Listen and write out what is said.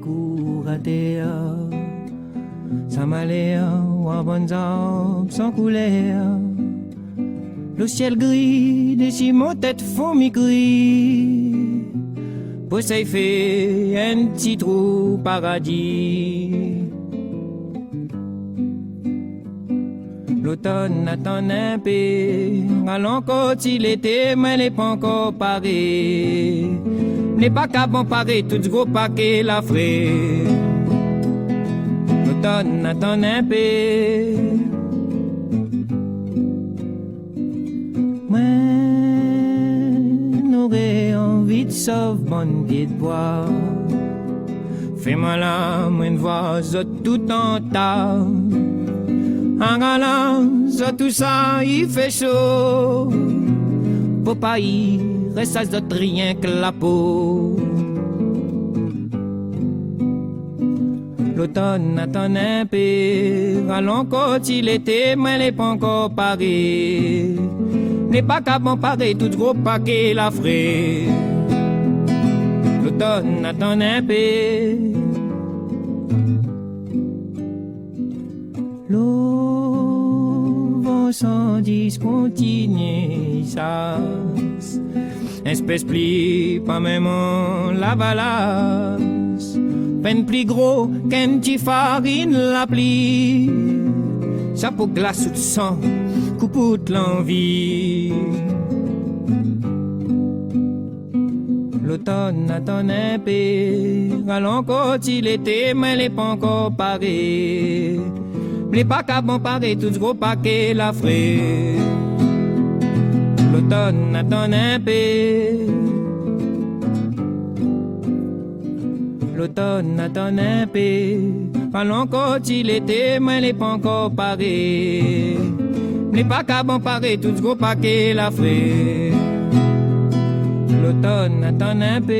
court à terre. Ça m'a l'air, ou en bonnes arbres sans couleur. Le ciel gris, des ciments tête fourmi gris. Pour ça fait un petit trou paradis. L'automne attend un peu, allons quand il était, mais n'est pas encore paré. N'est pas qu'à bon paré, tout ce gros paquet la frais. L'automne attend un peu. Moi, n'aurais envie de sauver bon pied de bois. Fais-moi la moindre voix, tout en tas. En galant, tout ça, il fait chaud. Pour pas y reste rien que la peau. L'automne attend un peu, allons quand il était, mais n'est pas encore paré. N'est pas qu'à bon paré, tout gros paquet la frais. L'automne attend un peu. L'eau va sans discontinuer ça. Espèce pli, pas même en la balasse. Peine plus gros qu'un petit farine la pli. Chapeau glace ou de sang, coupe de l'envie. L'automne attend un peu, allons quand il était, mais n'est pas encore paré. Les pas qu'à bon paré, tout ce gros paquet la frais. L'automne attend un peu. L'automne attend un peu. Allons quand il était, mais n'est pas encore paré. Les pas qu'à bon paré, tout ce gros paquet la frais. L'automne attend un peu.